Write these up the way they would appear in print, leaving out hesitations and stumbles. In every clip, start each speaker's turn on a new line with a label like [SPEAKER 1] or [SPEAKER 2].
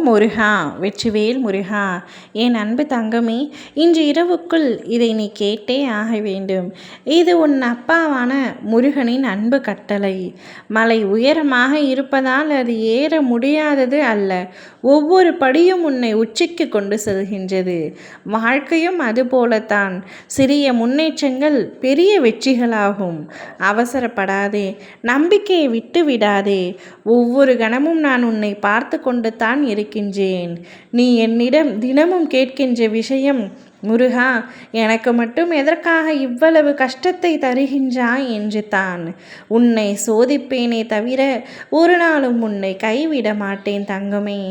[SPEAKER 1] முருகா, வெற்றிவேல் முருகா. என் அன்பு தங்கமே, இன்று இரவுக்குள் இதை நீ கேட்டே ஆக வேண்டும். இது உன் அப்பாவான முருகனின் அன்பு கட்டளை. மலை உயரமாக இருப்பதால் அது ஏற முடியாதது அல்ல. ஒவ்வொரு படியும் உன்னை உச்சிக்கு கொண்டு செல்கின்றது. வாழ்க்கையும் அதுபோலத்தான். சிறிய முன்னேற்றங்கள் பெரிய வெற்றிகளாகும். அவசரப்படாதே, நம்பிக்கையை விட்டு விடாதே. ஒவ்வொரு கணமும் நான் உன்னை பார்த்து கொண்டு தான் இருக்கின்றேன். நீ என்னிடம் தினமும் கேட்கின்ற விஷயம், முருகா, எனக்கு மட்டும் எதற்காக இவ்வளவு கஷ்டத்தை தருகின்றாய் என்று தான். உன்னை சோதிப்பேனே தவிர ஒரு நாளும் உன்னை கைவிட மாட்டேன் தங்கமே.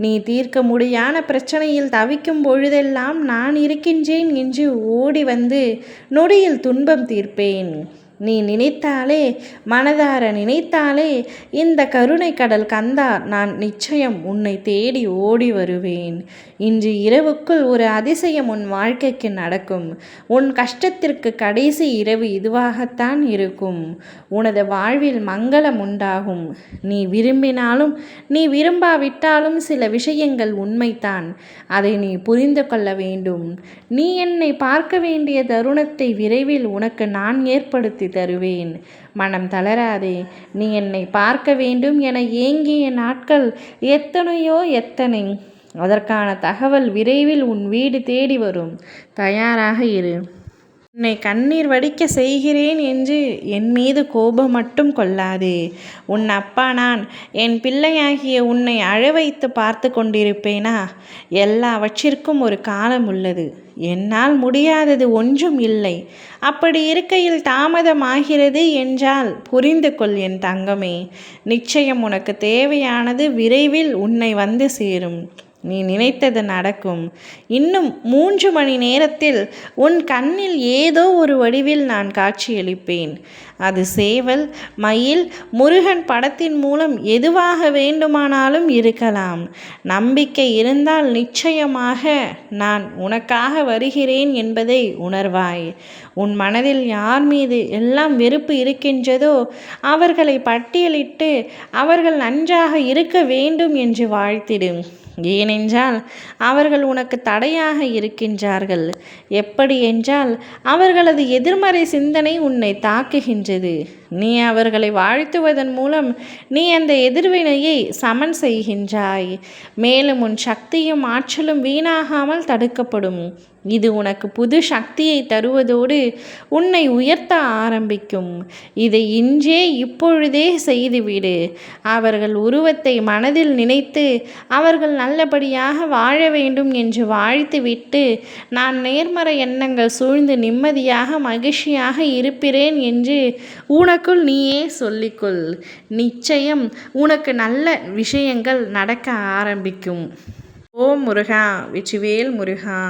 [SPEAKER 1] நீ தீர்க்க முடியாத பிரச்சனையில் தவிக்கும் பொழுதெல்லாம் நான் இருக்கின்றேன் என்று ஓடி வந்து நொடியில் துன்பம் தீர்ப்பேன். நீ நினைத்தாலே, மனதார நினைத்தாலே, இந்த கருணை கடல் கந்தா, நான் நிச்சயம் உன்னை தேடி ஓடி வருவேன். இன்று இரவுக்குள் ஒரு அதிசயம் உன் வாழ்க்கைக்கு நடக்கும். உன் கஷ்டத்திற்கு கடைசி இரவு இதுவாகத்தான் இருக்கும். உனது வாழ்வில் மங்களம் உண்டாகும். நீ விரும்பினாலும் நீ விரும்பாவிட்டாலும் சில விஷயங்கள் உண்மைதான். அதை நீ புரிந்து கொள்ள வேண்டும். நீ என்னை பார்க்க வேண்டிய தருணத்தை விரைவில் உனக்கு நான் ஏற்படுத்தி தருவேன். மனம் தளராதே. நீ என்னை பார்க்க வேண்டும் என ஏங்கிய நாட்கள் எத்தனை. அதற்கான தகவல் விரைவில் உன் வீடு தேடி வரும். தயாராக இரு. உன்னை கண்ணீர் வடிக்க செய்கிறேன் என்று என் மீது கோபம் மட்டும் கொள்ளாதே. உன் அப்பா நான் என் பிள்ளையாகிய உன்னை அழ வைத்து பார்த்து கொண்டிருப்பேனா? எல்லாவற்றிற்கும் ஒரு காலம் உள்ளது. என்னால் முடியாதது ஒன்றும் இல்லை. அப்படி இருக்கையில் தாமதமாகிறது என்றால் புரிந்து கொள் என் தங்கமே. நிச்சயம் உனக்கு தேவையானது விரைவில் உன்னை வந்து சேரும். நீ நினைத்தது நடக்கும். இன்னும் 3 மணி நேரத்தில் உன் கண்ணில் ஏதோ ஒரு வடிவில் நான் காட்சியளிப்பேன். அது சேவல், மயில், முருகன் படத்தின் மூலம் எதுவாக வேண்டுமானாலும் இருக்கலாம். நம்பிக்கை இருந்தால் நிச்சயமாக நான் உனக்காக வருகிறேன் என்பதை உணர்வாய். உன் மனதில் யார் மீது எல்லாம் வெறுப்பு இருக்கின்றதோ அவர்களை பட்டியலிட்டு அவர்கள் நன்றாக இருக்க வேண்டும் என்று வாழ்த்திடும். ஏனென்றால் அவர்கள் உனக்கு தடையாக இருக்கின்றார்கள். எப்படி என்றால் அவர்களது எதிர்மறை சிந்தனை உன்னை தாக்குகின்றது. நீ அவர்களை வாழ்த்துவதன் மூலம் நீ அந்த எதிர்வினையை சமன் செய்கின்றாய். மேலும் உன் சக்தியும் ஆற்றலும் வீணாகாமல் தடுக்கப்படும். இது உனக்கு புது சக்தியை தருவதோடு உன்னை உயர்த்த ஆரம்பிக்கும். இதை இன்றே இப்பொழுதே செய்துவிடு. அவர்கள் உருவத்தை மனதில் நினைத்து அவர்கள் நல்லபடியாக வாழ வேண்டும் என்று வாழ்த்துவிட்டு, நான் நேர்மறை எண்ணங்கள் சூழ்ந்து நிம்மதியாக மகிழ்ச்சியாக இருப்பேன் என்று உனக்குள் நீயே சொல்லிக்கொள். நிச்சயம் உனக்கு நல்ல விஷயங்கள் நடக்க ஆரம்பிக்கும். ஓம் முருகா, வெற்றிவேல் முருகா.